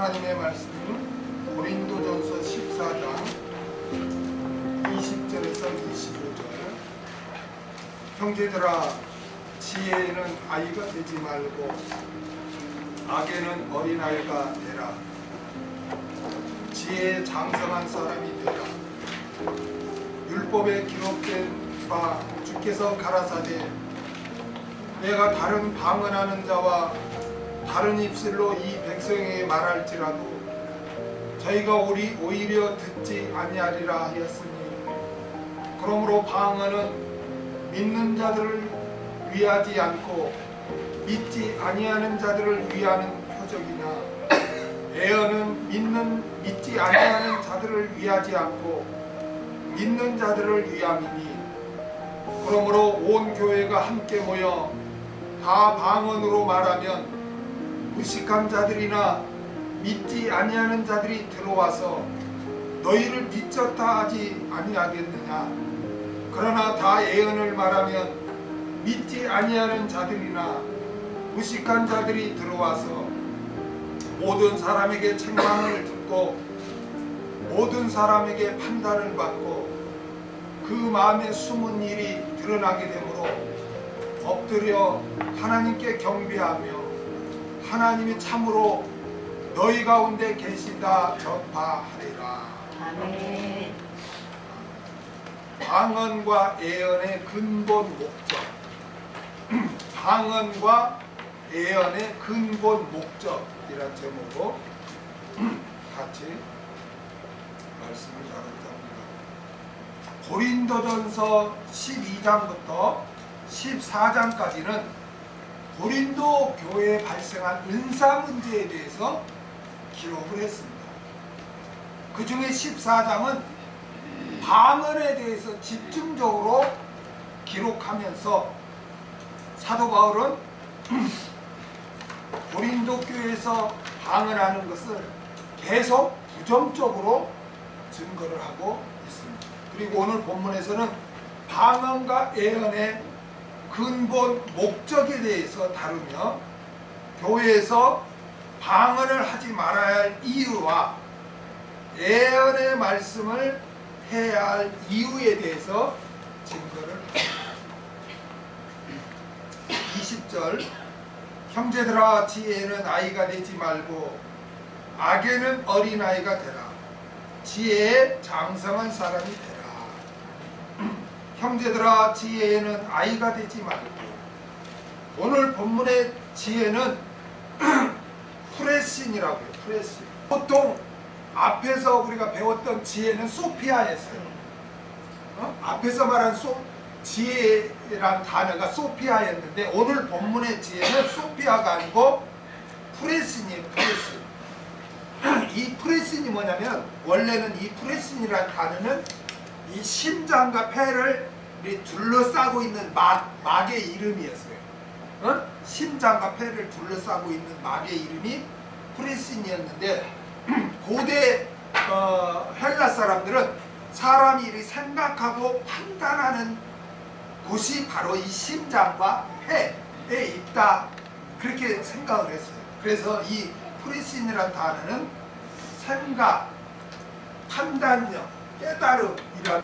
하나님의 말씀은 고린도전서 14장 20절에서 25절. 형제들아, 지혜에는 아이가 되지 말고 악에는 어린아이가 되라. 지혜에 장성한 사람이 되라. 율법에 기록된 바 주께서 가라사대 내가 다른 방언하는 자와 다른 입술로 이 백성에게 말할지라도 저희가 오히려 듣지 아니하리라 하였으니, 그러므로 방언은 믿는 자들을 위하지 않고 믿지 아니하는 자들을 위하는 표적이나 예언은 믿지 아니하는 자들을 위하지 않고 믿는 자들을 위함이니, 그러므로 온 교회가 함께 모여 다 방언으로 말하면 무식한 자들이나 믿지 아니하는 자들이 들어와서 너희를 미쳤다 하지 아니하겠느냐. 그러나 다 예언을 말하면 믿지 아니하는 자들이나 무식한 자들이 들어와서 모든 사람에게 책망을 듣고 모든 사람에게 판단을 받고 그 마음에 숨은 일이 드러나게 되므로 엎드려 하나님께 경배하며 하나님이 참으로 너희 가운데 계시다 전파하리라. 아멘. 방언과 예언의 근본 목적. 방언과 예언의 근본 목적이란 제목으로 같이 말씀을 나누고자 합니다. 고린도전서 12장부터 14장까지는 고린도 교회에 발생한 은사 문제에 대해서 기록을 했습니다. 그 중에 14장은 방언에 대해서 집중적으로 기록하면서 사도 바울은 고린도 교회에서 방언하는 것을 계속 부정적으로 증거를 하고 있습니다. 그리고 오늘 본문에서는 방언과 예언의 근본 목적에 대해서 다루며 교회에서 방언을 하지 말아야 할 이유와 예언의 말씀을 해야 할 이유에 대해서 증거를 합니다. 20절 형제들아, 지혜에는 아이가 되지 말고 악에는 어린아이가 되라. 지혜에 장성한 사람이 되라. 형제들아, 지혜에는 아이가 되지 말고. 오늘 본문의 지혜는 프레신이라고 해요. 프레신. 보통 앞에서 우리가 배웠던 지혜는 소피아였어요. 앞에서 말한 지혜란 단어가 소피아였는데 오늘 본문의 지혜는 소피아가 아니고 프레신이에요. 프레신. 이 프레신이 뭐냐면, 원래는 이 프레신이란 단어는 이 심장과 폐를 둘러싸고 있는 막의 이름이었어요. 심장과 폐를 둘러싸고 있는 막의 이름이 프레신이었는데, 고대 헬라 사람들은 사람이 이렇게 생각하고 판단하는 곳이 바로 이 심장과 폐에 있다, 그렇게 생각을 했어요. 그래서 이 프레신이라는 단어는 생각, 판단력, 깨달음이라는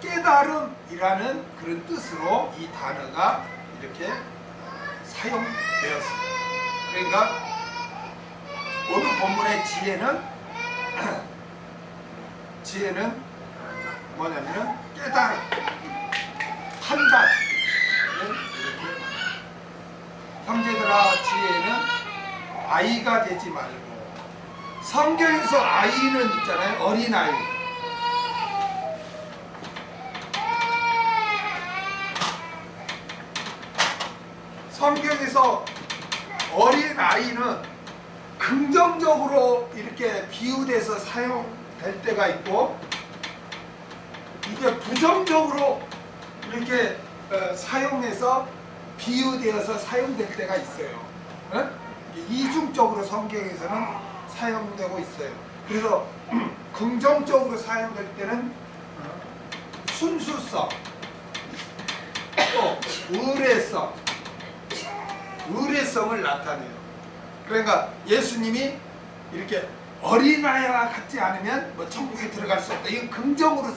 깨달음이라는 그런 뜻으로 이 단어가 이렇게 사용되었습니다. 그러니까 오늘 본문의 지혜는 뭐냐면 깨달음, 판단. 형제들아, 지혜는 아이가 되지 말고. 성경에서 아이는 있잖아요. 어린아이. 성경에서 어린아이는 긍정적으로 이렇게 비유돼서 사용될 때가 있고, 이게 부정적으로 이렇게 사용해서 비유되어서 사용될 때가 있어요. 이중적으로 성경에서는 사용되고 있어요. 그래서 긍정적으로 사용될 때는 순수성, 또 의뢰성을 나타내요. 그러니까 예수님이 이렇게 어린아이와 같지 않으면 뭐 천국에 들어갈 수 없다. 이건 긍정으로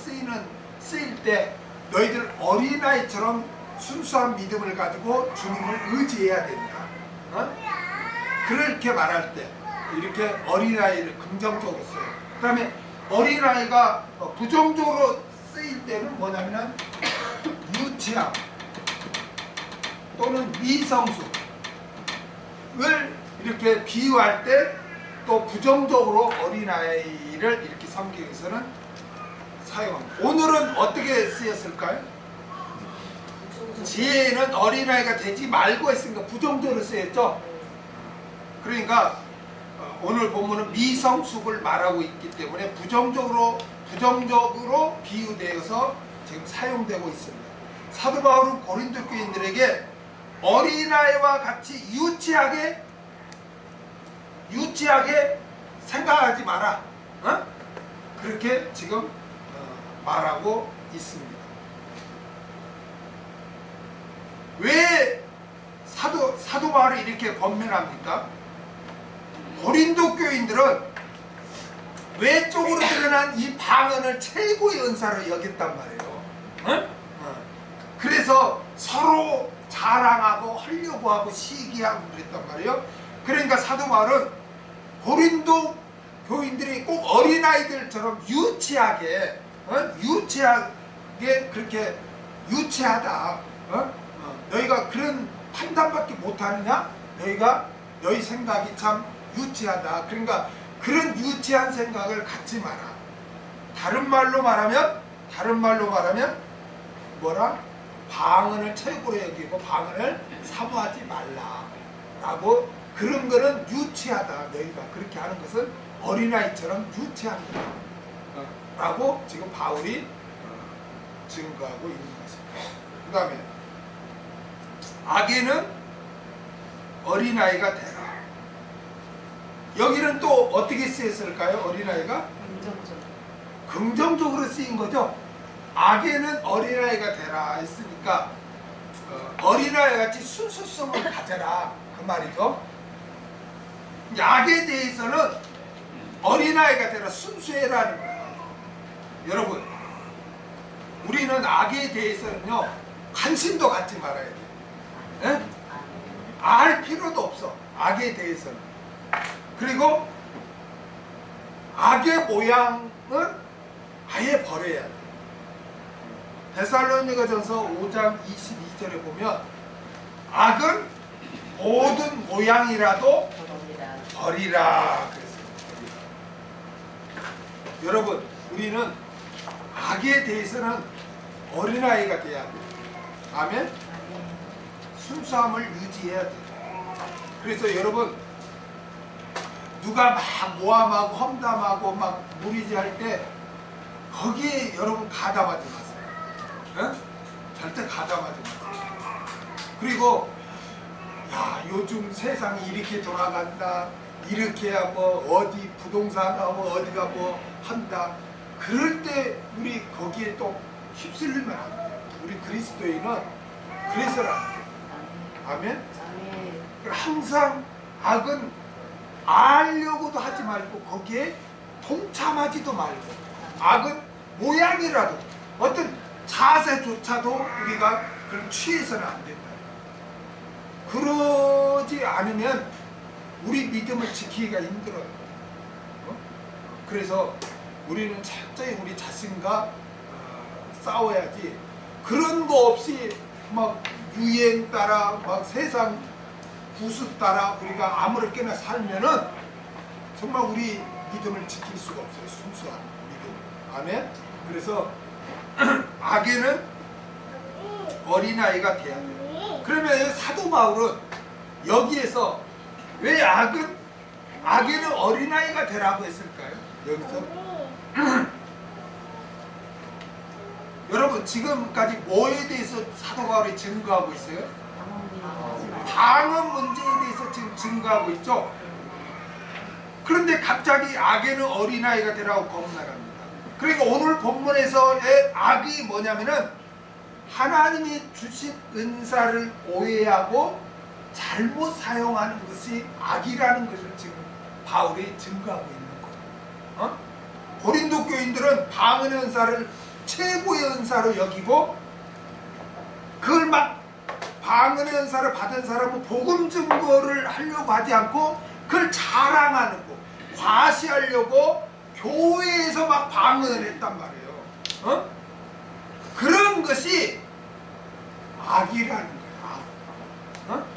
쓰일 때 너희들 어린아이처럼 순수한 믿음을 가지고 주님을 의지해야 된다. 그렇게 말할 때 이렇게 어린아이를 긍정적으로 써요. 그 다음에 어린아이가 부정적으로 쓰일 때는 뭐냐면 유치함 또는 미성숙을 이렇게 비유할 때 또 부정적으로 어린아이를 이렇게 성경에서는 사용합니다. 오늘은 어떻게 쓰였을까요? 지혜는 어린아이가 되지 말고 했으니까 부정적으로 쓰였죠. 그러니까 오늘 본문은 미성숙을 말하고 있기 때문에 부정적으로 비유되어서 지금 사용되고 있습니다. 사도 바울은 고린도 교인들에게 어린아이와 같이 유치하게 생각하지 마라. 그렇게 지금 말하고 있습니다. 왜 사도 바울이 이렇게 권면합니까? 고린도 교인들은 외적으로 드러난 이 방언을 최고의 은사로 여겼단 말이에요. 그래서 서로 자랑하고 하려고 하고 시기하고 그랬단 말이에요. 그러니까 사도 바울은 고린도 교인들이 꼭 어린아이들처럼 유치하게 그렇게 유치하다. 너희가 그런 판단밖에 못하느냐? 너희 생각이 참 유치하다. 그러니까 그런 유치한 생각을 갖지 마라. 다른 말로 말하면 뭐라? 방언을 최고로 여기고 방언을 사모하지 말라라고. 그런 거는 유치하다. 너희가 그렇게 하는 것은 어린아이처럼 유치합니다. 라고 지금 바울이 증거하고 있는 것입니다. 그 다음에 악에는 어린아이가 되라. 여기는 또 어떻게 쓰였을까요? 어린아이가? 긍정적으로 쓰인 거죠. 악에는 어린아이가 되라 했으니까 어린아이 같이 순수성을 가져라 그 말이죠. 악에 대해서는 어린아이가 되라, 순수해라는 거예요. 여러분, 우리는 악에 대해서는요 관심도 갖지 말아야 돼요. 예? 알 필요도 없어. 악에 대해서는. 그리고 악의 모양은 아예 버려야 돼. 데살로니가전서 5장 22절에 보면 악은 모든 모양이라도 버리라 그랬습니다. 여러분, 우리는 악에 대해서는 어린아이가 돼야 돼요. 아멘? 순수함을 유지해야 돼요. 그래서 여러분, 누가 막 모함하고 험담하고 막 무리지할 때 거기에 여러분 가담하지 마세요. 에? 절대 가담하지 마세요. 그리고 야, 요즘 세상이 이렇게 돌아간다, 이렇게 뭐 어디 부동산 하고 어디가 뭐 한다, 그럴 때 우리 거기에 또 휩쓸리면 안 돼요. 우리 그리스도인은 그래서는 안 돼요. 아멘? 항상 악은 알려고도 하지 말고 거기에 동참하지도 말고, 악은 모양이라도 어떤 자세조차도 우리가 그런 취해서는 안 된다. 그러지 않으면 우리 믿음을 지키기가 힘들어요. 그래서 우리는 철저히 우리 자신과 싸워야지, 그런 거 없이 막 유행 따라 막 세상 구수 따라 우리가 아무렇게나 살면은 정말 우리 믿음을 지킬 수가 없어요. 순수한 믿음. 아멘. 그래서 악에는 어린아이가 돼야 돼요. 그러면 사도 바울은 여기에서 왜 악에는 어린아이가 되라고 했을까요? 여기서 여러분, 지금까지 뭐에 대해서 사도 바울이 증거하고 있어요? 방언 문제에 대해서 지금 증거하고 있죠. 그런데 갑자기 악에는 어린아이가 되라고 거듭납니다. 그러니까 오늘 본문에서의 악이 뭐냐면은 하나님이 주신 은사를 오해하고 잘못 사용하는 것이 악이라는 것을 지금 바울이 증거하고 있는 거예요. 고린도 교인들은 방언의 은사를 최고의 은사로 여기고, 그걸 막 방언의 은사를 받은 사람은 복음 증거를 하려고 하지 않고 그걸 자랑하고 과시하려고 교회에서 막 방언을 했단 말이에요. 그런 것이 악이라는 거예요.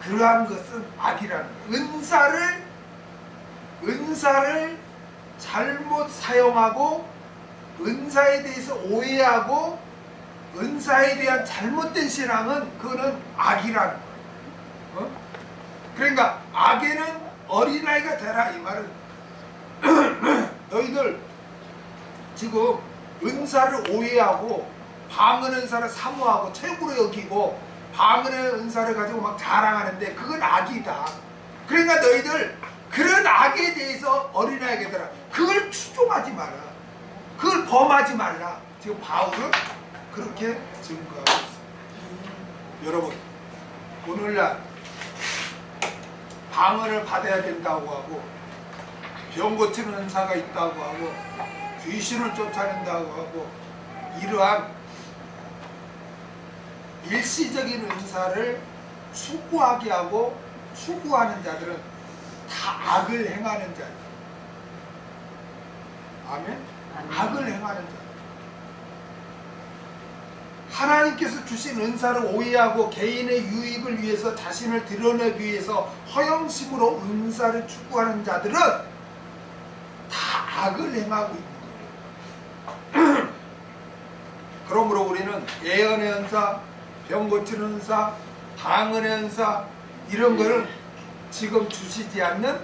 그러한 것은 악이라는 거예요. 은사를 잘못 사용하고 은사에 대해서 오해하고 은사에 대한 잘못된 신앙은 그거는 악이라는 거예요. 그러니까 악에는 어린아이가 되라 이 말은 너희들 지금 은사를 오해하고 방언 은사를 사모하고 최고로 여기고 방언의 은사를 가지고 막 자랑하는데 그건 악이다. 그러니까 너희들 그런 악에 대해서 어린아이가 되라. 그걸 추종하지 마라. 그걸 범하지 말라. 지금 바울은 그렇게 증거하고 있습니다. 여러분, 오늘날 방언을 받아야 된다고 하고 병 고치는 은사가 있다고 하고 귀신을 쫓아낸다고 하고 이러한 일시적인 은사를 추구하게 하고 추구하는 자들은 다 악을 행하는 자들. 아멘? 악을 행하는 자들. 하나님께서 주신 은사를 오해하고 개인의 유익을 위해서 자신을 드러내기 위해서 허영심으로 은사를 추구하는 자들은 다 악을 행하고 있는 거예요. 그러므로 우리는 예언의 은사, 병 고치는 은사, 방언의 은사 이런 거를 지금 주시지 않는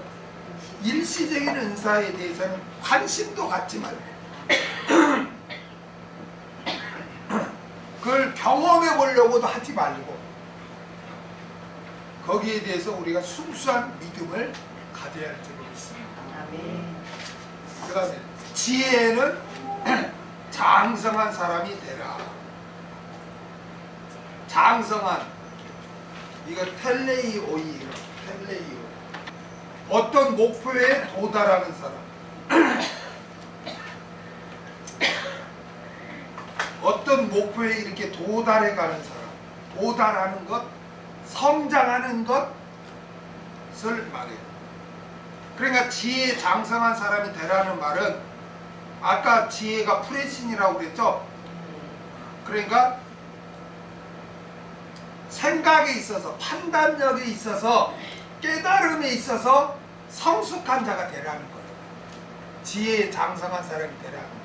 일시적인 은사에 대해서는 관심도 갖지 말고 그걸 경험해 보려고도 하지 말고 거기에 대해서 우리가 순수한 믿음을 가져야 할 줄로 믿습니다. 그 다음에 지혜는 장성한 사람이 되라. 장성한 이거 텔레이오이 어떤 목표에 도달하는 사람 어떤 목표에 이렇게 도달해 가는 사람 도달하는 것 성장하는 것을 말해요. 그러니까 지혜에 장성한 사람이 되라는 말은 아까 지혜가 프레신이라고 그랬죠. 그러니까 생각에 있어서 판단력에 있어서 깨달음에 있어서 성숙한 자가 되라는 거예요. 지혜에 장성한 사람이 되라는 거예요.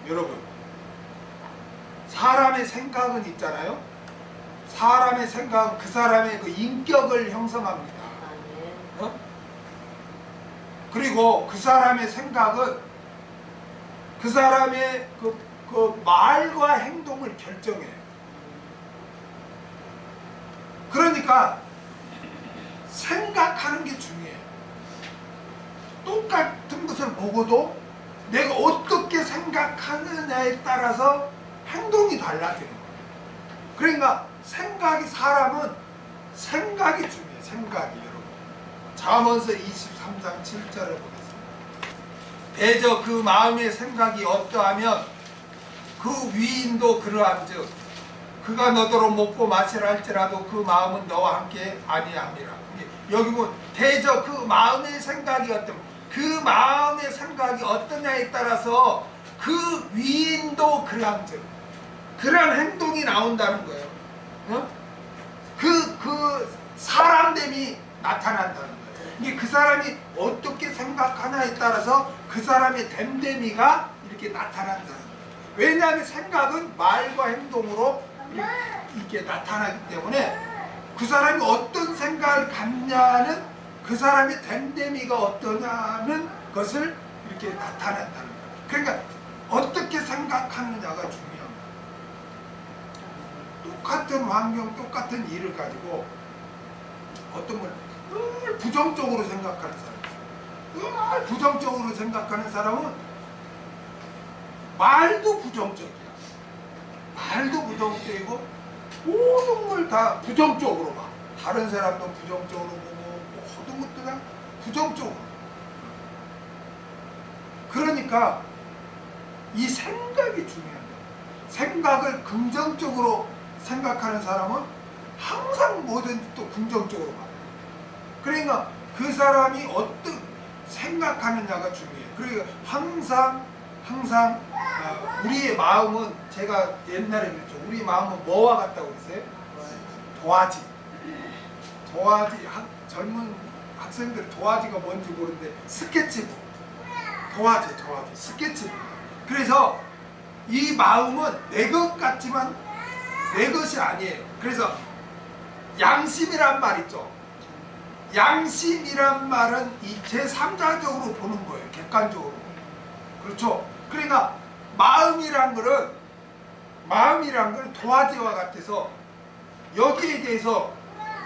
여러분, 사람의 생각은 있잖아요. 사람의 생각은 그 사람의 그 인격을 형성합니다. 그리고 그 사람의 생각은 그 사람의 그 말과 행동을 결정해요. 그러니까 생각하는 게 중요해요. 똑같은 것을 보고도 내가 어떻게 생각하느냐에 따라서 행동이 달라지는 거예요. 그러니까 사람은 생각이 중요해요. 생각이. 여러분, 잠언서 23장 7절을 보겠습니다. 대저 그 마음의 생각이 어떠하면 그 위인도 그러한즉 그가 너더러 먹고 마시라 할지라도 그 마음은 너와 함께 아니함이라. 여기 보면 대저 그 마음의 생각이 그 마음의 생각이 어떠냐에 따라서 그 위인도 그러한즉 그러한 행동이 나온다는 거예요. 그 사람됨이 나타난다는 거예요. 이게 그 사람이 어떻게 생각하냐에 따라서 그 사람의 됨됨이가 이렇게 나타난다는 거예요. 왜냐하면 생각은 말과 행동으로 이렇게 나타나기 때문에 그 사람이 어떤 생각을 갖냐는 그 사람의 됨됨이가 어떠냐는 것을 이렇게 나타낸다는 거예요. 그러니까 어떻게 생각하느냐가 중요합니다. 똑같은 환경, 똑같은 일을 가지고 어떤 걸 늘 부정적으로 생각하는 사람, 늘 부정적으로 생각하는 사람은 말도 부정적이야. 말도 부정적이고 모든 걸 다 부정적으로 봐. 다른 사람도 부정적으로 보고 모든 것도 다 부정적으로. 그러니까 이 생각이 중요합니다. 생각을 긍정적으로 생각하는 사람은 항상 뭐든지 또 긍정적으로 봐요. 그러니까 그 사람이 어떤 생각하느냐가 중요해요. 그러니까 항상 우리의 마음은, 제가 옛날에 그랬죠. 우리 마음은 뭐와 같다고 그랬어요? 도화지. 젊은 학생들 도화지가 뭔지 모르는데 스케치북. 도화지, 스케치북. 그래서 이 마음은 내 것 같지만 내 것이 아니에요. 그래서 양심이란 말 있죠. 양심이란 말은 이 제3자적으로 보는 거예요. 객관적으로. 그렇죠. 그러니까 마음이란 거는 도화지와 같아서 여기에 대해서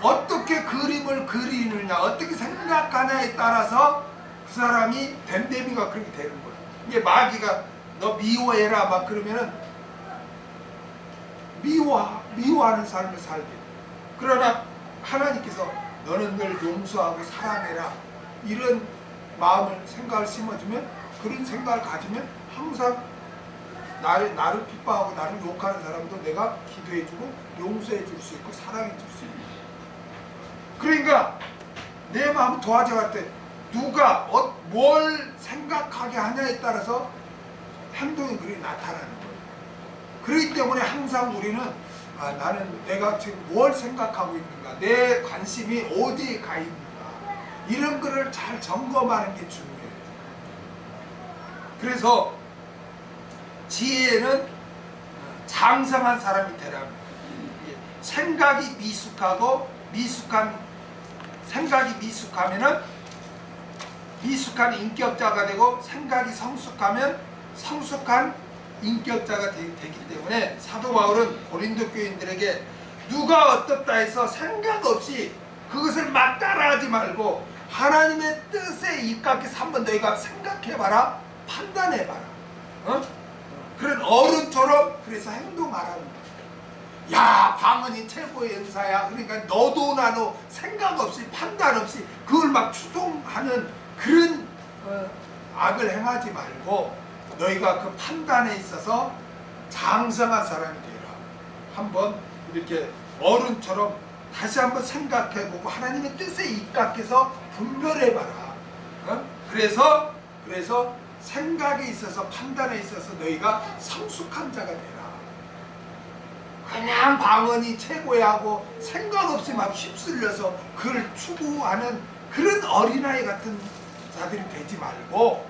어떻게 그림을 그리느냐, 어떻게 생각하냐에 따라서 그 사람이 됨됨이가 그렇게 되는 거예요. 이게 마귀가 너 미워해라 막 그러면은 미워하는 삶을 살게 돼. 그러나 하나님께서 너는 늘 용서하고 사랑해라, 이런 생각을 심어주면, 그런 생각을 가지면 항상 나를 핍박하고 나를 욕하는 사람도 내가 기도해주고 용서해줄 수 있고 사랑해줄 수 있고. 그러니까 내 마음 도화지 같아. 누가 뭘 생각하게 하냐에 따라서 행동이 그렇게 나타나는 거예요. 그렇기 때문에 항상 우리는 나는 내가 지금 뭘 생각하고 있는가, 내 관심이 어디에 가 있는가, 이런 거를 잘 점검하는 게 중요해요. 그래서 지혜는 장성한 사람이 되라는 거예요. 생각이 미숙하면은 미숙한 인격자가 되고, 생각이 성숙하면 성숙한 인격자가 되기 때문에 사도 바울은 고린도 교인들에게 누가 어떻다 해서 생각 없이 그것을 막 따라하지 말고 하나님의 뜻에 입각해서 한번 너희가 생각해봐라, 판단해봐라. 그런 어른처럼 그래서 행동하라는 거야. 야, 방언이 최고의 은사야. 그러니까 너도 나도 생각 없이 판단 없이 그걸 막 추종하는 그런 악을 행하지 말고 너희가 그 판단에 있어서 장성한 사람이 되라. 한번 이렇게 어른처럼 다시 한번 생각해보고 하나님의 뜻에 입각해서 분별해봐라. 그래서 생각에 있어서, 판단에 있어서 너희가 성숙한 자가 되라. 그냥 방언이 최고야 하고 생각 없이 막 휩쓸려서 그걸 추구하는 그런 어린아이 같은 자들이 되지 말고,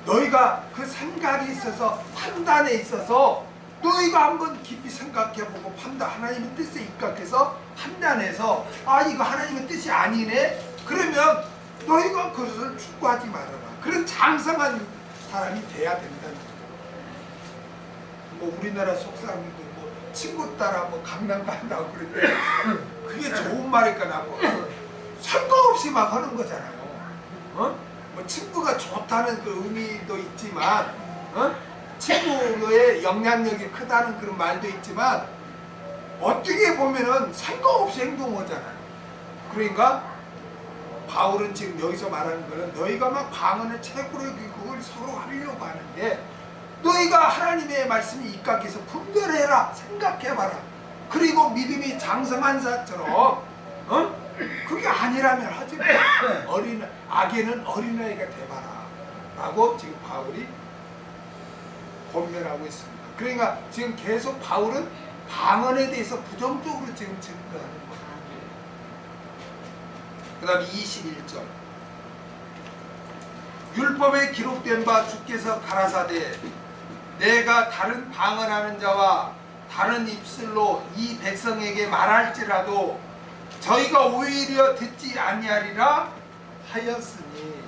너희가 그 생각이 있어서, 판단에 있어서 너희가 한번 깊이 생각해보고 하나님의 뜻에 입각해서 판단해서 이거 하나님의 뜻이 아니네, 그러면 너희가 그것을 추구하지 말아라. 그런 장성한 사람이 돼야 된다는 거예요. 뭐 우리나라 속사람들도 뭐 친구 따라 강남 간다고 그러는데 그게 좋은 말일까 나고 생각 없이 막 하는 거잖아요. 뭐 친구가 좋다는 그 의미도 있지만, 친구의 영향력이 크다는 그런 말도 있지만, 어떻게 보면은 생각 없이 행동하잖아요. 그러니까 바울은 지금 여기서 말하는 거는 너희가 막 방언을 최고로 그걸 서로 하려고 하는데 너희가 하나님의 말씀이 입각해서 분별해라, 생각해봐라. 그리고 믿음이 장성한 자처럼 그게 아니라면 하지 마. 악에는 어린아이가 돼봐라 라고 지금 바울이 권면하고 있습니다. 그러니까 지금 계속 바울은 방언에 대해서 부정적으로 지금 증거하는 거예요. 그 다음에 21절, 율법에 기록된 바 주께서 가라사대 내가 다른 방언하는 자와 다른 입술로 이 백성에게 말할지라도 저희가 오히려 듣지 아니하리라 하였으니.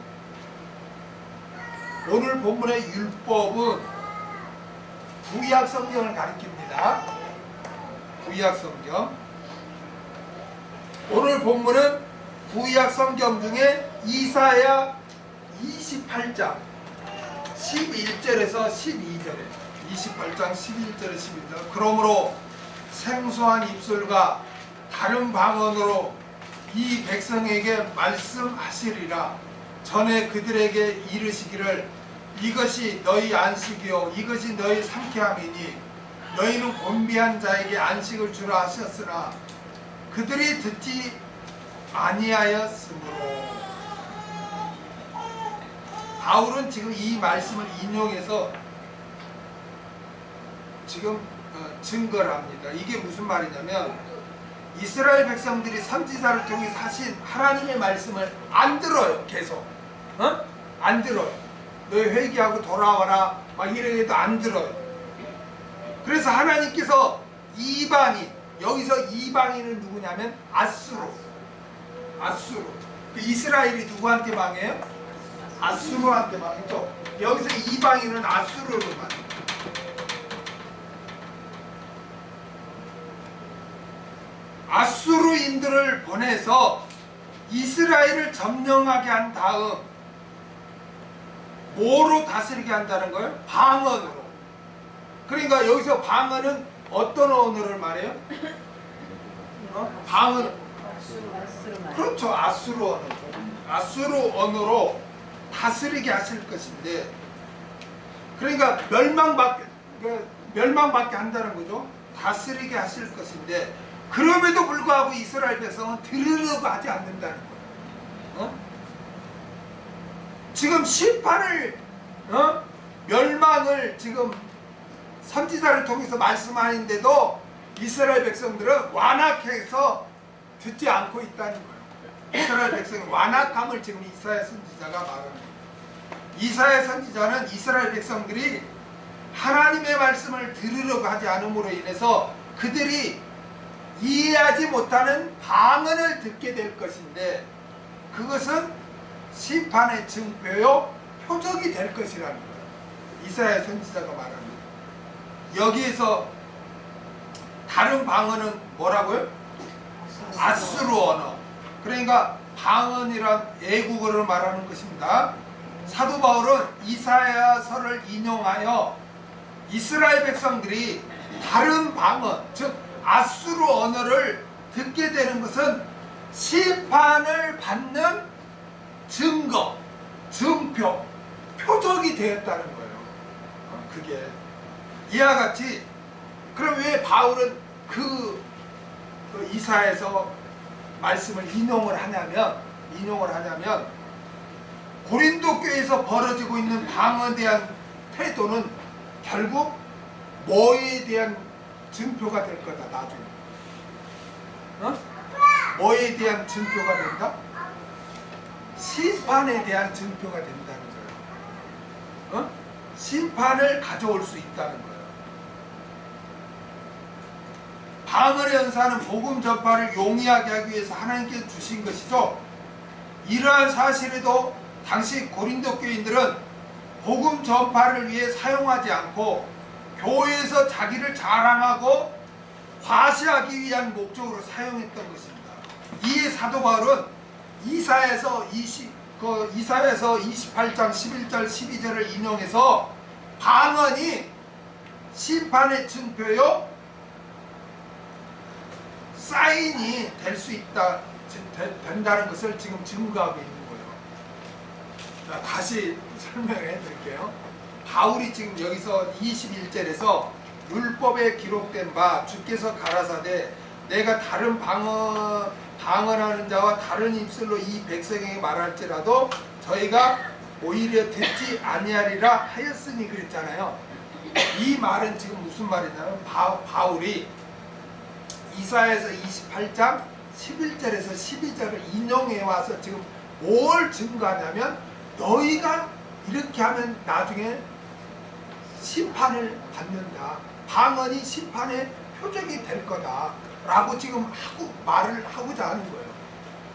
오늘 본문의 율법은 구약 성경을 가리킵니다. 구약 성경. 오늘 본문은 구약 성경 중에 이사야 28장 11절에서 12절에 28장 11절에 12절. 그러므로 생소한 입술과 다른 방언으로 이 백성에게 말씀하시리라. 전에 그들에게 이르시기를 이것이 너희 안식이요 이것이 너희 상쾌함이니 너희는 곤비한 자에게 안식을 주라 하셨으나 그들이 듣지 아니하였으므로. 바울은 지금 이 말씀을 인용해서 지금 증거를 합니다. 이게 무슨 말이냐면 이스라엘 백성들이 선지자를 통해 하신 하나님의 말씀을 안 들어요. 계속 안 들어요. 너희 회개하고 돌아와라 막 이래도 안 들어요. 그래서 하나님께서 이방인, 여기서 이방인은 누구냐면 아수르. 그 이스라엘이 누구한테 망해요? 아수르한테 망했죠. 여기서 이방인은 아수르로 망해요. 아수르인들을 보내서 이스라엘을 점령하게 한 다음 뭐로 다스리게 한다는 거예요? 방언으로. 그러니까 여기서 방언은 어떤 언어를 말해요? 방언. 그렇죠. 아수르 언어죠. 아수르 언어로 다스리게 하실 것인데, 그러니까 멸망받게 한다는 거죠. 다스리게 하실 것인데, 그럼에도 불구하고 이스라엘 백성은 들으려고 하지 않는다는 거예요. 지금 심판을, 멸망을 지금 선지자를 통해서 말씀하는데도 이스라엘 백성들은 완악해서 듣지 않고 있다는 거예요. 이스라엘 백성의 완악함을 지금 이사야 선지자가 말합니다. 이사야 선지자는 이스라엘 백성들이 하나님의 말씀을 들으려고 하지 않음으로 인해서 그들이 이해하지 못하는 방언을 듣게 될 것인데, 그것은 심판의 증표요 표적이 될 것이라는 거예요. 이사야 선지자가 말합니다. 여기에서 다른 방언은 뭐라고요? 아수르 언어. 그러니까 방언이란 애국어를 말하는 것입니다. 사도 바울은 이사야서를 인용하여 이스라엘 백성들이 다른 방언, 즉 아수르 언어를 듣게 되는 것은 심판을 받는 증거, 증표, 표적이 되었다는 거예요. 그게 이와 같이, 그럼 왜 바울은 그 이사야서 말씀을 인용을 하냐면 고린도 교회에서 벌어지고 있는 방언에 대한 태도는 결국 뭐에 대한 증표가 될 거다. 나중에 뭐에 대한 증표가 된다? 심판에 대한 증표가 된다는 거예요. 심판을 가져올 수 있다는 거예요. 방언의 연사는 복음 전파를 용이하게 하기 위해서 하나님께서 주신 것이죠. 이러한 사실에도 당시 고린도 교인들은 복음 전파를 위해 사용하지 않고 교회에서 자기를 자랑하고 과시하기 위한 목적으로 사용했던 것입니다. 이에 사도 바울은 이사야서 28장 11절 12절을 인용해서 방언이 심판의 증표요 사인이 될 수 있다, 된다는 것을 지금 증거하고 있는 거예요. 자, 다시 설명해 드릴게요. 바울이 지금 여기서 21절에서 율법에 기록된 바 주께서 가라사대 내가 다른 방언하는 자와 다른 입술로 이 백성에게 말할지라도 저희가 오히려 듣지 아니하리라 하였으니 그랬잖아요. 이 말은 지금 무슨 말이냐면 바울이 이사야서 28장 11절에서 12절을 인용해 와서 지금 뭘 증거하냐면 너희가 이렇게 하면 나중에 심판을 받는다. 방언이 심판의 표적이 될 거다 라고 지금 말을 하고자 하는 거예요.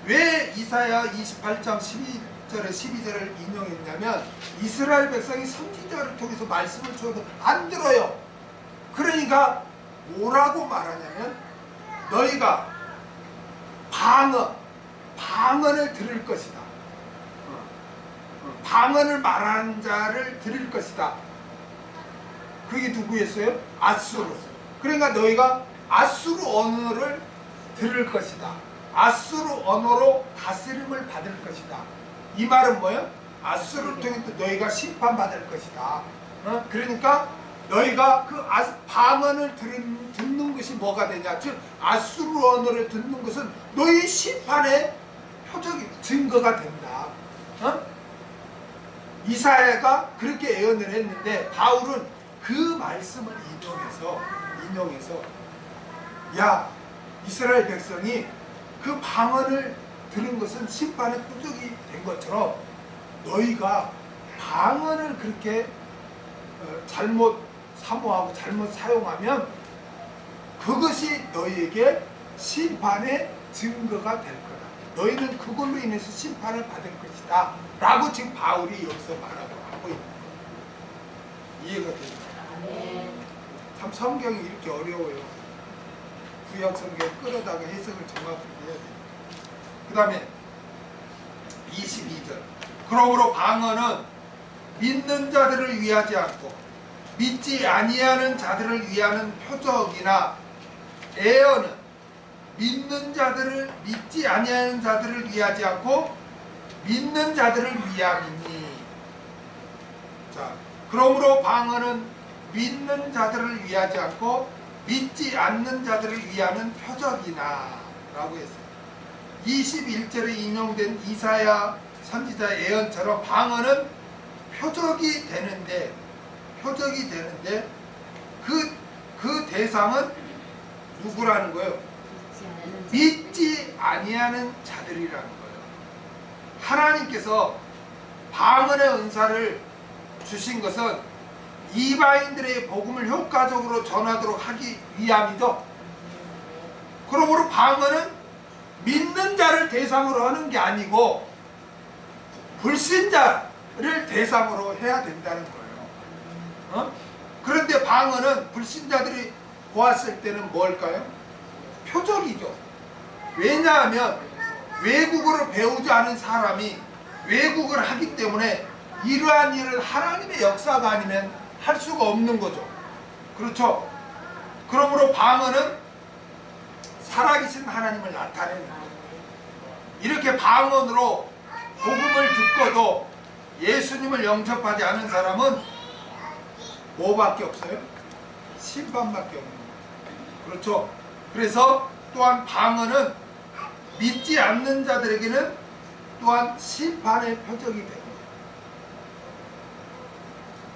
왜 이사야 28장 12절에 12절을 인용했냐면 이스라엘 백성이 선지자를 통해서 말씀을 줘도 안 들어요. 그러니까 뭐라고 말하냐면 너희가 방언을 들을 것이다. 방언을 말하는 자를 들을 것이다. 그게 누구였어요? 아수르. 그러니까 너희가 아수르 언어를 들을 것이다. 아수르 언어로 다스림을 받을 것이다. 이 말은 뭐예요? 아수르를 통해 너희가 심판받을 것이다. 그러니까 너희가 그 방언을 듣는 것이 뭐가 되냐? 즉 아수르 언어를 듣는 것은 너희 심판의 표적이 증거가 된다. 이사야가 그렇게 예언을 했는데 바울은 그 말씀을 인용해서 야, 이스라엘 백성이 그 방언을 들은 것은 심판의 표적이 된 것처럼 너희가 방언을 그렇게 잘못 사모하고 잘못 사용하면 그것이 너희에게 심판의 증거가 될 거다. 너희는 그걸로 인해서 심판을 받을 것이다 라고 지금 바울이 여기서 말하고 하고 있는 거예요. 이해가 됩니다. 참 성경이 이렇게 어려워요. 구약 성경 끌어다가 해석을 정확하게 해야 돼요. 그 다음에 22절 그러므로 방언은 믿는 자들을 위하지 않고 믿지 아니하는 자들을 위하는 표적이나 애언은 믿지 아니하는 자들을 위하지 않고 믿는 자들을 위함이니. 자, 그러므로 방언은 믿는 자들을 위하지 않고 믿지 않는 자들을 위하는 표적이나 라고 했어요. 21절에 인용된 이사야 선지자의 예언처럼 방언은 표적이 되는데 그 대상은 누구라는 거예요? 믿지 아니하는 자들이라는 거예요. 하나님께서 방언의 은사를 주신 것은 이방인들의 복음을 효과적으로 전하도록 하기 위함이죠. 그러므로 방언은 믿는 자를 대상으로 하는 게 아니고 불신자를 대상으로 해야 된다는 거예요. 그런데 방언은 불신자들이 보았을 때는 뭘까요? 표적이죠. 왜냐하면 외국어를 배우지 않은 사람이 외국어를 하기 때문에 이러한 일을 하나님의 역사가 아니면 할 수가 없는 거죠. 그렇죠? 그러므로 방언은 살아계신 하나님을 나타내는 거예요. 이렇게 방언으로 복음을 듣고도 예수님을 영접하지 않은 사람은 뭐밖에 없어요? 심판밖에 없는 거예요. 그렇죠? 그래서 또한 방언은 믿지 않는 자들에게는 또한 심판의 표적이 되는 거예요.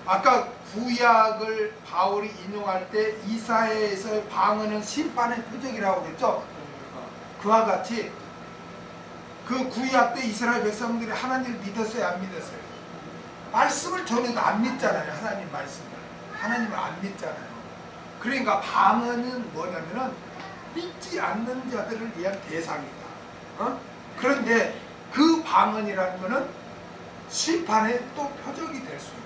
아까 구약을 바울이 인용할 때 이사야에서의 방언은 심판의 표적이라고 그랬죠? 그와 같이 그 구약 때 이스라엘 백성들이 하나님을 믿었어요, 안 믿었어요? 말씀을 전해도 안 믿잖아요. 하나님 말씀을. 하나님을 안 믿잖아요. 그러니까 방언은 뭐냐면은 믿지 않는 자들을 위한 대상이다. 그런데 그 방언이라는 것은 심판의 또 표적이 될 수 있다.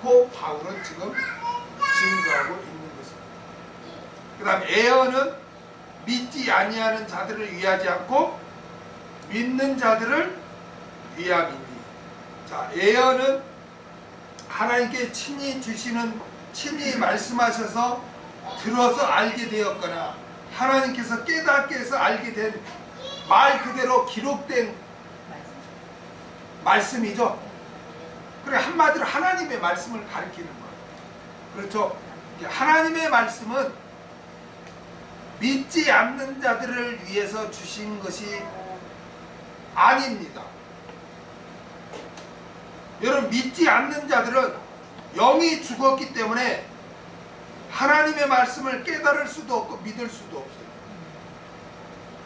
그 바울은 지금 증거하고 있는 것입니다. 그 다음에 애언은 믿지 아니하는 자들을 위하지 않고 믿는 자들을 위함이니. 자, 애언은 하나님께 친히 말씀하셔서 들어서 알게 되었거나 하나님께서 깨닫게 해서 알게 된 말 그대로 기록된 말씀이죠. 그래, 한마디로 하나님의 말씀을 가리키는 거예요. 그렇죠? 하나님의 말씀은 믿지 않는 자들을 위해서 주신 것이 아닙니다. 여러분, 믿지 않는 자들은 영이 죽었기 때문에 하나님의 말씀을 깨달을 수도 없고 믿을 수도 없어요.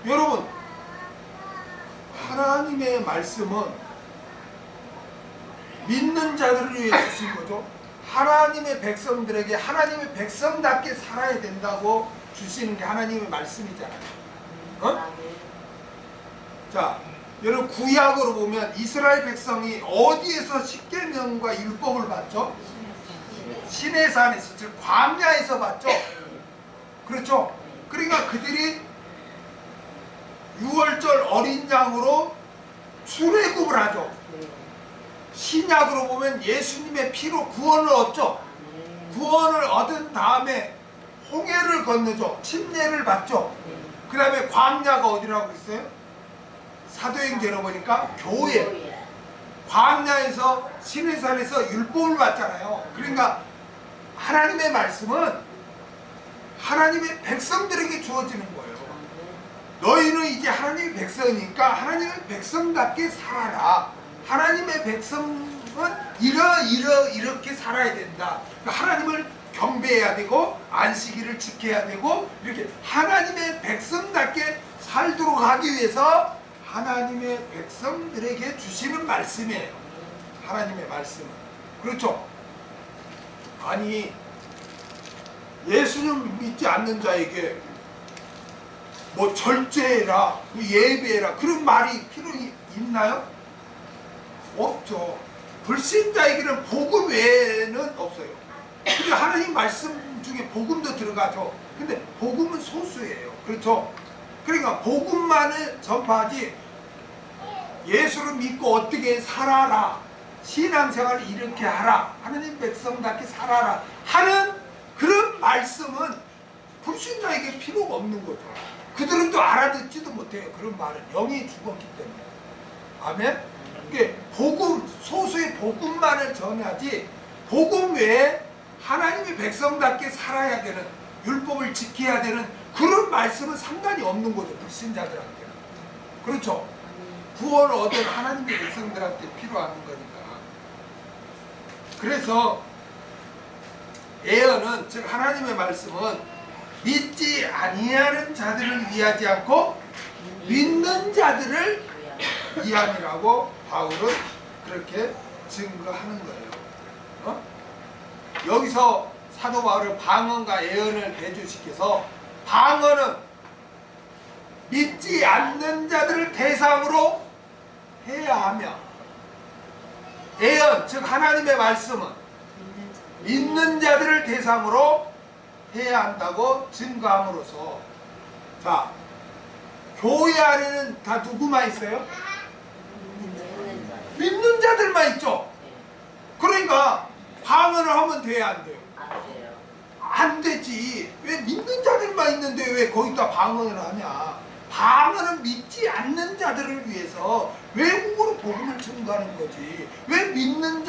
여러분, 하나님의 말씀은 믿는 자들을 위해 주신 거죠. 하나님의 백성들에게 하나님의 백성답게 살아야 된다고 주시는 게 하나님의 말씀이잖아요. 자, 여러분, 구약으로 보면 이스라엘 백성이 어디에서 십계명과 율법을 받죠? 시내산에서, 즉 광야에서 받죠. 그렇죠? 그러니까 그들이 6월절 어린 양으로 출애굽을 하죠. 신약으로 보면 예수님의 피로 구원을 얻죠. 구원을 얻은 다음에 홍해를 건너죠. 침례를 받죠. 그 다음에 광야가 어디라고 있어요? 사도행전에 보니까 교회. 광야에서 시내산에서 율법을 받잖아요. 그러니까 하나님의 말씀은 하나님의 백성들에게 주어지는 거예요. 너희는 이제 하나님의 백성이니까 하나님의 백성답게 살아라. 하나님의 백성은 이렇게 살아야 된다. 그러니까 하나님을 경배해야 되고 안식일을 지켜야 되고 이렇게 하나님의 백성답게 살도록 하기 위해서 하나님의 백성들에게 주시는 말씀이에요. 하나님의 말씀은. 그렇죠? 아니 예수님 믿지 않는 자에게 뭐 절제해라, 예배해라 그런 말이 필요 있나요? 없죠. 불신자에게는 복음 외에는 없어요. 근데 하나님 말씀 중에 복음도 들어가죠. 근데 복음은 소수예요. 그렇죠? 그러니까 복음만을 전파하지 예수를 믿고 어떻게 살아라, 신앙생활을 이렇게 하라, 하나님 백성답게 살아라 하는 그런 말씀은 불신자에게 필요가 없는 거죠. 그들은 또 알아듣지도 못해요. 그런 말은 영이 죽었기 때문에. 아멘? 그게 복음, 소수의 복음만을 전하지 복음 외에 하나님의 백성답게 살아야 되는, 율법을 지켜야 되는 그런 말씀은 상관이 없는 거죠. 불신자들한테는. 그렇죠? 구원을 얻은 하나님의 백성들한테 필요한 거니까. 그래서 예언은, 즉 하나님의 말씀은 믿지 아니하는 자들을 위하지 않고 믿는 자들을 위함이라고 바울은 그렇게 증거하는 거예요. 여기서 사도 바울은 방언과 예언을 대조시켜서 방언은 믿지 않는 자들을 대상으로 해야 하며, 예언 즉 하나님의 말씀은 믿는 자들을 대상으로 해야 한다고 증거함으로써, 자, 교회 안에는 다 누구만 있어요? 믿는 자들만 있죠. 그러니까 방언을 하면 돼야 안 돼요? 안 되지. 왜 믿는 자들만 있는데 왜 거기다 방언을 하냐? 방언은 믿지 않는 자들을 위해서 외국어로 복음을 증거하는 거지. 왜 믿는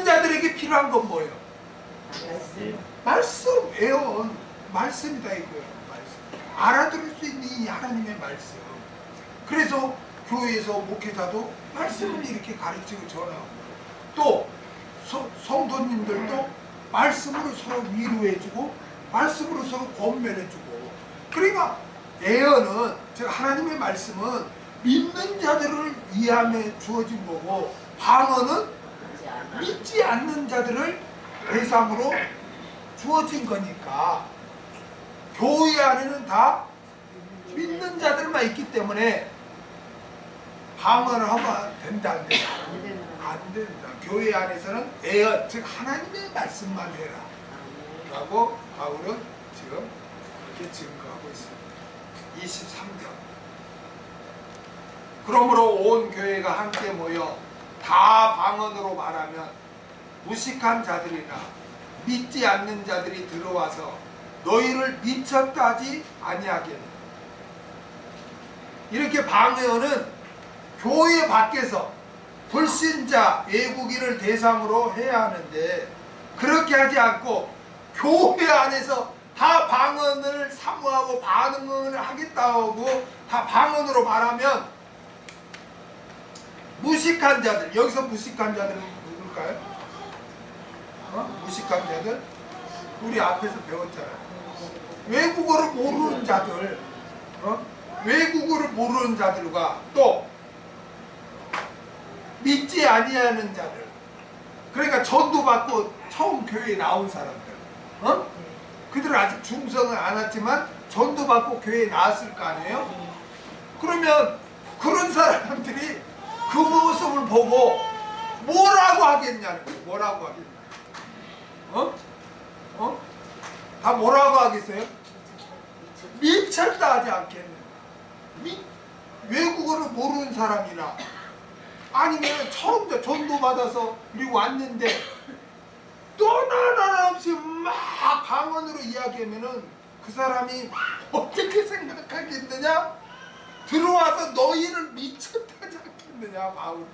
자들에게 필요한 건 뭐예요? 말씀, 예언, 말씀이다 이거예요. 말씀. 알아들을 수 있는 이 하나님의 말씀. 그래서 교회에서 목회자도 말씀을 이렇게 가르치고 전하고, 또 성도님들도 말씀으로 서로 위로해주고 말씀으로 서로 권면해주고. 그러니까 예언은, 즉 하나님의 말씀은 믿는 자들을 위함에 주어진 거고, 방언은 믿지 않는 자들을 대상으로 주어진 거니까 교회 안에는 다 믿는 자들만 있기 때문에 방언을 하면 된다 안 된다? 안 된다. 교회 안에서는 예언, 즉 하나님의 말씀만 해라 라고 바울은 지금 그렇게 증거하고 있습니다. 23절. 그러므로 온 교회가 함께 모여 다 방언으로 말하면 무식한 자들이나 믿지 않는 자들이 들어와서 너희를 미쳤다 하지 아니하겠느냐. 이렇게 방언은 교회 밖에서 불신자, 외국인을 대상으로 해야 하는데, 그렇게 하지 않고 교회 안에서 다 방언을 사모하고 방언을 하겠다고 다 방언으로 말하면 무식한 자들, 여기서 무식한 자들은 누굴까요? 무식한 자들? 우리 앞에서 배웠잖아요. 외국어를 모르는 자들, 외국어를 모르는 자들과 또 믿지 아니하는 자들, 그러니까 전도받고 처음 교회에 나온 사람들, 그들은 아직 중성은 안 왔지만 전도받고 교회에 나왔을 거 아니에요? 그러면 그런 사람들이 그 모습을 보고 뭐라고 하겠냐는 거예요. 뭐라고 하겠냐? 다 뭐라고 하겠어요? 미쳤다 하지 않겠느냐? 외국어를 모르는 사람이나 아니면 처음 전도받아서 우리 왔는데 또 나나 없이 막 방언으로 이야기 이야기하면은 그 사람이 어떻게 생각하겠느냐? 들어와서 너희를 미쳤다지 않겠느냐 바울이.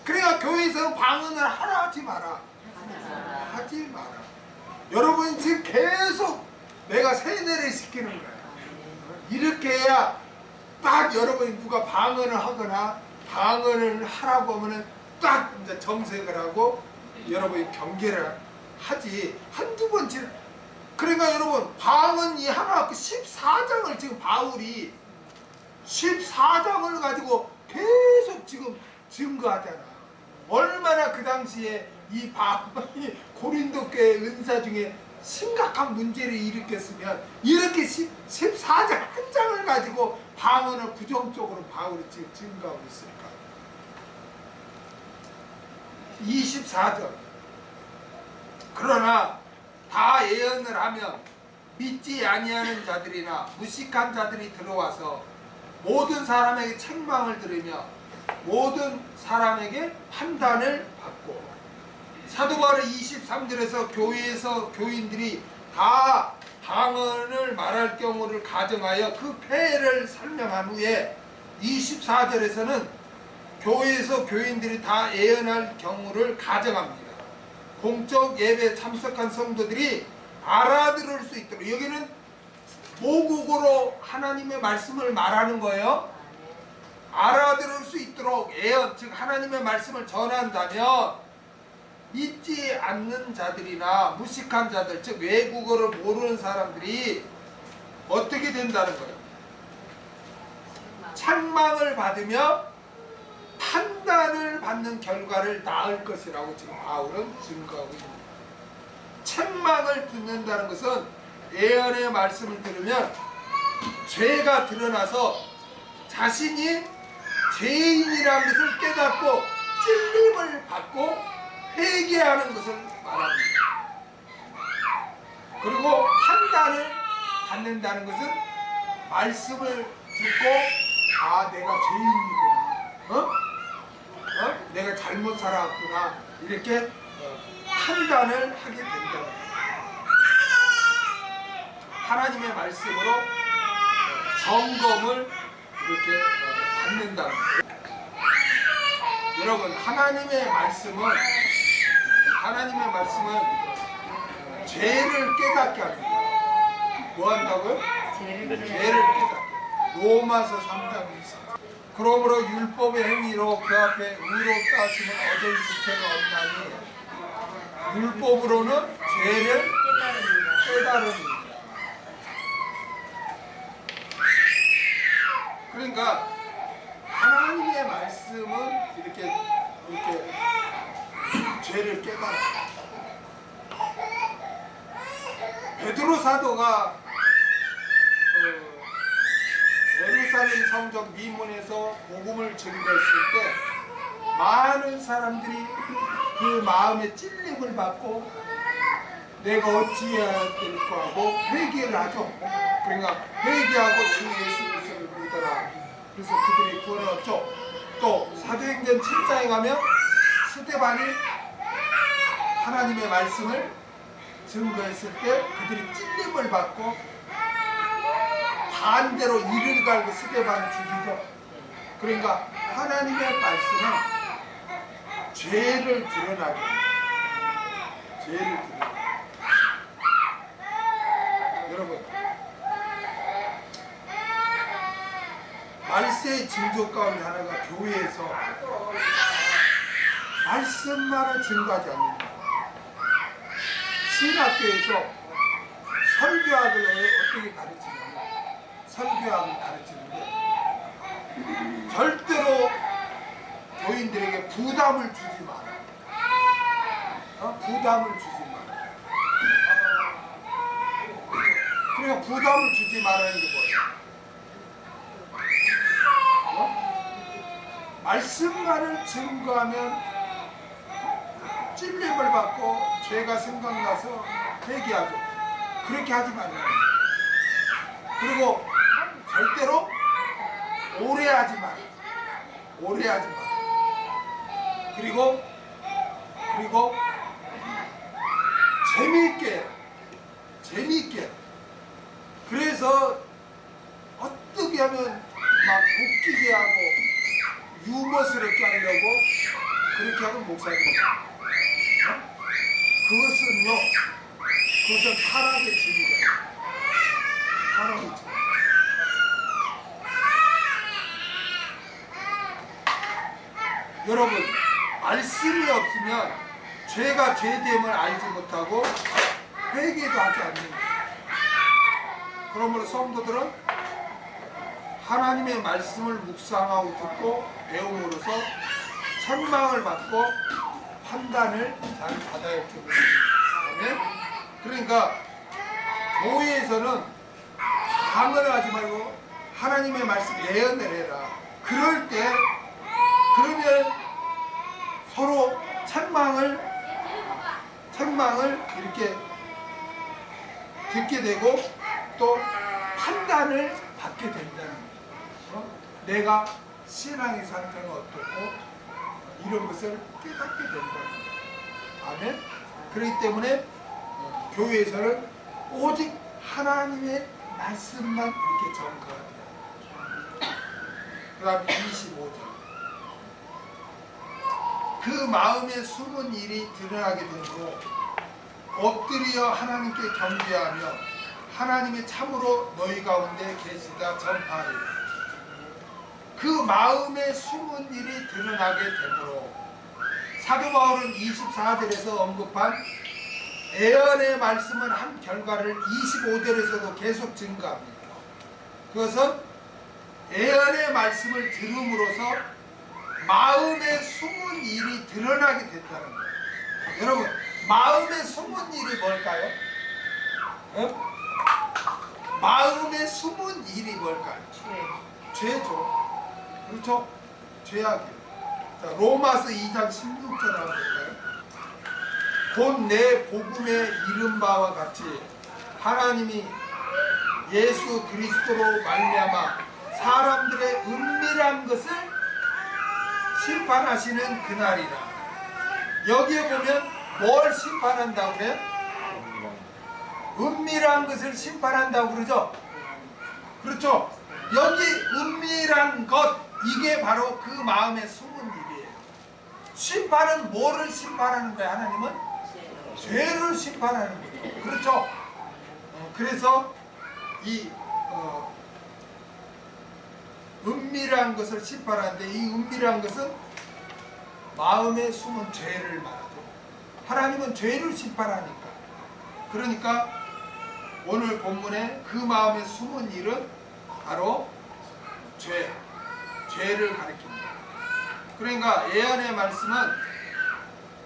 그러니까 교회에서 방언을 하라 하지 마라. 하지 마라. 여러분 지금 계속 내가 세뇌를 시키는 거야. 이렇게 해야 딱 여러분이 누가 방언을 하거나 방언을 하라고 하면은 딱 이제 정색을 하고 여러분이 경계를 하지. 한두 번 지금. 그러니까 여러분 방언 이 하나 14장을 지금 바울이 14장을 가지고 계속 지금 증거하잖아. 얼마나 그 당시에 이 방언이 고린도 교회 은사 중에 심각한 문제를 일으켰으면 이렇게 14장 한 장을 가지고 방언을 부정적으로 바울이 지금 증거하고 있을까? 24절. 그러나 다 예언을 하면 믿지 아니하는 자들이나 무식한 자들이 들어와서 모든 사람에게 책망을 들으며 모든 사람에게 판단을 받고. 사도 바울은 23절에서 교회에서 교인들이 다 방언을 말할 경우를 가정하여 그 폐해를 설명한 후에 24절에서는 교회에서 교인들이 다 예언할 경우를 가정합니다. 공적 예배에 참석한 성도들이 알아들을 수 있도록. 여기는 모국어로 하나님의 말씀을 말하는 거예요. 알아들을 수 있도록 예언, 즉 하나님의 말씀을 전한다면 믿지 않는 자들이나 무식한 자들, 즉 외국어를 모르는 사람들이 어떻게 된다는 거예요? 책망을 받으며 판단을 받는 결과를 낳을 것이라고 지금 바울은 증거하고 있습니다. 책망을 듣는다는 것은 예언의 말씀을 들으면 죄가 드러나서 자신이 죄인이라는 것을 깨닫고 찔림을 받고 회개하는 것을 말합니다. 그리고 판단을 받는다는 것은 말씀을 듣고 아 내가 죄인이구나, 내가 잘못 살았구나 이렇게 판단을 하게 된다. 하나님의 말씀으로 점검을 이렇게 받는다는 거예요. 여러분 하나님의 말씀은 죄를 깨닫게 합니다. 뭐 한다고요? 죄를 깨닫게. 로마서 3장 20. 그러므로 율법의 행위로 그 앞에 의롭다 하시는 얻을 주체가 없나니 율법으로는 죄를 깨달으니. 그러니까 하나님의 말씀은 이렇게 죄를 깨달아. 베드로 사도가 예루살렘 성전 미문에서 복음을 증거했을 때 많은 사람들이 그 마음에 찔림을 받고 내가 어찌해야 될까 하고 회개를 하죠. 그러니까 회개하고 주 예수 그리스도를 믿어라. 그래서 그들이 구원을 얻죠. 또 사도행전 7장에 가면 스데반이 하나님의 말씀을 증거했을 때 그들이 찔림을 받고 반대로 이를 갈고 스데반을 죽이죠. 그러니까 하나님의 말씀은 죄를 드러나게 합니다. 죄를 드러나게. 여러분 말세의 징조 가운데 하나가 교회에서 말씀만을 증거하지 않는다. 신학교에서 설교학을 어떻게 가르치냐면 설교학을 가르치는데 절대로 교인들에게 부담을 주지 마라. 부담을 주지 마라. 그러니까 부담을 주지 말라는 게 뭐예요? 말씀만을 증거하면 찔림을 받고 죄가 생각나서 회개하죠. 그렇게 하지 말라. 그리고 절대로 오래하지 마라. 오래하지 마라. 그리고 재미있게 해라. 재미있게. 그래서 어떻게 하면 막 웃기게 하고 유머스럽게 하려고 그렇게 하는 목사입니다. 그것은 타락의 진리다. 타락의 진리. 여러분, 말씀이 없으면 죄가 죄됨을 알지 못하고 회개도 하지 않는다. 그러므로 성도들은 하나님의 말씀을 묵상하고 듣고 배움으로써 책망을 받고 판단을 잘 받아야 할 줄 믿습니다. 그러니까 교회에서는 강언을 하지 말고 하나님의 말씀 예언을 해라. 그럴 때 그러면 서로 책망을 이렇게 듣게 되고 또 판단을 받게 된다는 거죠. 내가 신앙의 상태가 어떻고 이런 것을 깨닫게 된다는 거예요. 아멘. 그렇기 때문에 교회에서는 오직 하나님의 말씀만 이렇게 전가가 돼요. 그 다음에 25절. 그 마음에 숨은 일이 드러나게 되므로 엎드려 하나님께 경배하며 하나님의 참으로 너희 가운데 계시다 전파하리라. 그 마음에 숨은 일이 드러나게 되므로 사도 바울은 24절에서 언급한 예언의 말씀은 한 결과를 25절에서도 계속 증거합니다. 그것은 예언의 말씀을 들음으로써 마음에 숨은 일이 드러나게 됐다는 거예요. 여러분, 마음에 숨은 일이 뭘까요? 마음에 숨은 일이 뭘까요? 죄죠. 그렇죠? 죄악이에요. 자, 로마서 2장 16절 한번 볼까요? 곧 내 복음에 이른 바와 같이 하나님이 예수 그리스도로 말미암아 사람들의 은밀한 것을 심판하시는 그날이라. 여기에 보면 뭘 심판한다고 그래요? 은밀한 것을 심판한다고 그러죠? 그렇죠? 여기 은밀한 것, 이게 바로 그 마음에 숨은 일이에요. 심판은 뭐를 심판하는 거예요? 하나님은? 죄를 심판하는 거죠. 그렇죠? 그래서 이 은밀한 것을 심판하는데, 이 은밀한 것은 마음에 숨은 죄를 말하죠. 하나님은 죄를 심판하니까. 그러니까 오늘 본문에 그 마음에 숨은 일은 바로 죄를 가리킵니다. 그러니까 예언의 말씀은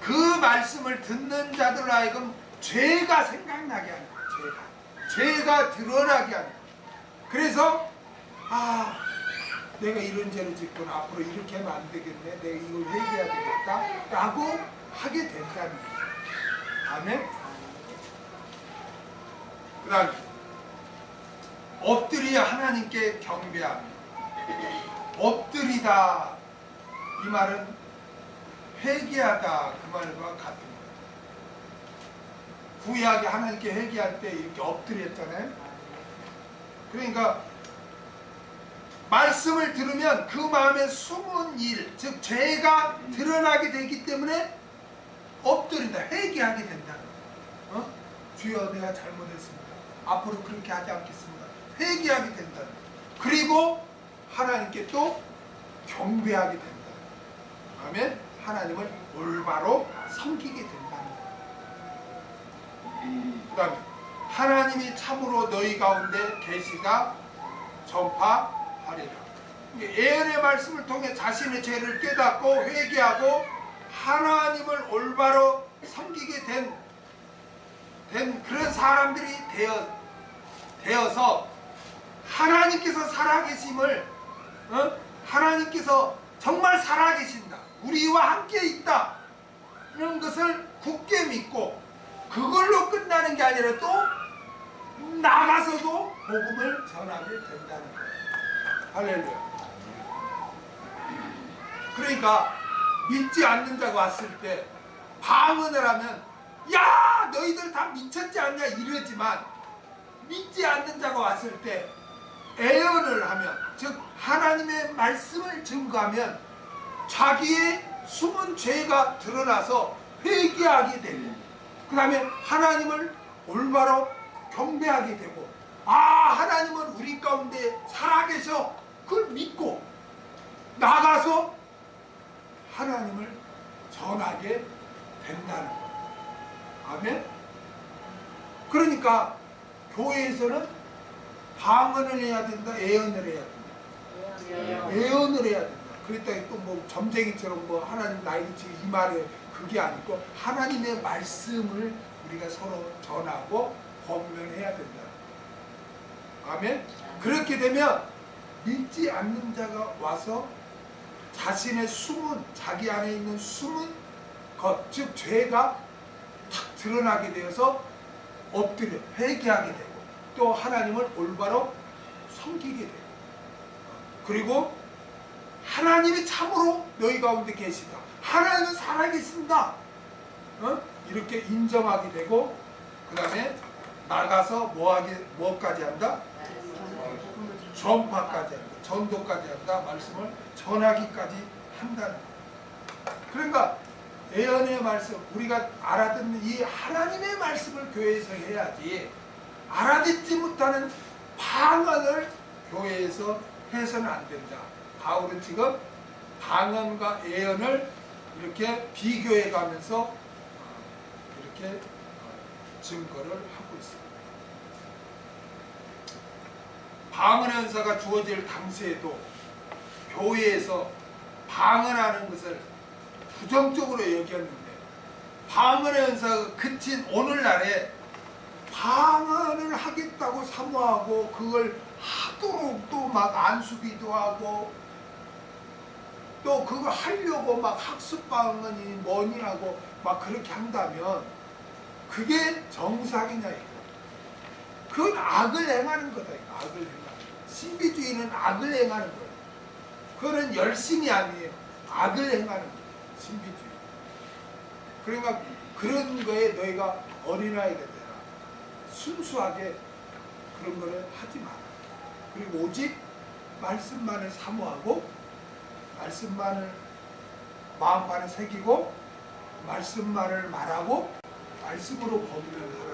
그 말씀을 듣는 자들 하여금 죄가 생각나게 하는 거예요. 죄가 드러나게 하는 거예요. 그래서 내가 이런 죄를 짓구나, 앞으로 이렇게 하면 안 되겠네, 내가 이걸 회개해야 되겠다 라고 하게 된다는 거예요. 아멘. 그 다음에 엎드려 하나님께 경배하며. 엎드리다, 이 말은 회개하다, 그 말과 같은 거예요. 구약에 하나님께 회개할 때 이렇게 엎드렸잖아요. 그러니까 말씀을 들으면 그 마음에 숨은 일, 즉 죄가 드러나게 되기 때문에 엎드린다, 회개하게 된다는 거예요. 주여, 내가 잘못했습니다. 앞으로 그렇게 하지 않겠습니다. 회개하게 된다는 거예요. 그리고 하나님께 또 경배하게 된다는 거예요. 아멘. 하나님을 올바로 섬기게 된다는 거예요. 그 다음에 하나님이 참으로 너희 가운데 계시다 전파하리라. 예언의 말씀을 통해 자신의 죄를 깨닫고 회개하고 하나님을 올바로 섬기게 된 그런 사람들이 되어서 하나님께서 살아계심을, 하나님께서 정말 살아계신다, 우리와 함께 있다, 이런 것을 굳게 믿고 그걸로 끝나는 게 아니라 또 나가서도 복음을 전하게 된다는 거예요. 할렐루야. 그러니까 믿지 않는 자가 왔을 때 방언을 하면 야, 너희들 다 미쳤지 않냐 이러지만 믿지 않는 자가 왔을 때 애언을 하면, 즉 하나님의 말씀을 증거하면 자기의 숨은 죄가 드러나서 회개하게 되고, 그 다음에 하나님을 올바로 경배하게 되고, 하나님은 우리 가운데 살아계셔, 그걸 믿고 나가서 하나님을 전하게 된다는 것. 아멘. 그러니까 교회에서는 방언을 해야 된다, 애언을 해야 된다. 애언을 해야 된다. 그랬더니 또 뭐 점쟁이처럼 뭐 하나님 나이지 이 말에 그게 아니고 하나님의 말씀을 우리가 서로 전하고 권면해야 된다. 아멘. 그렇게 되면 믿지 않는 자가 와서 자신의 숨은, 자기 안에 있는 숨은 것, 즉 죄가 탁 드러나게 되어서 엎드려 회개하게 되고, 또 하나님을 올바로 섬기게 되고, 그리고 하나님이 참으로 너희 가운데 계시다, 하나님은 살아계신다, 이렇게 인정하게 되고, 그 다음에 나가서 뭐까지 한다? 전파까지 한다, 전도까지 한다, 말씀을 전하기까지 한다는 거예요. 그러니까 예언의 말씀, 우리가 알아듣는 이 하나님의 말씀을 교회에서 해야지, 알아듣지 못하는 방언을 교회에서 해서는 안 된다. 바울은 지금 방언과 예언을 이렇게 비교해 가면서 이렇게 증거를 하고 있습니다. 방언의 은사가 주어질 당시에도 교회에서 방언하는 것을 부정적으로 여겼는데, 방언의 은사가 그친 오늘날에 방언을 하겠다고 사모하고 그걸 하도록 또 막 안수기도 하고, 또 그걸 하려고 막 학습방언이 뭐니 하고 막 그렇게 한다면 그게 정상이냐 이거. 그건 악을 행하는 거다. 악을 행하는 거. 신비주의는 악을 행하는 거예요. 그거는 열심이 아니에요. 악을 행하는 거예요. 신비주의. 그러니까 그런 거에 너희가 어린아이가 되라. 순수하게 그런 거를 하지 마라. 그리고 오직 말씀만을 사모하고, 말씀만을 마음판에 새기고, 말씀만을 말하고, 말씀으로 범인을 하라.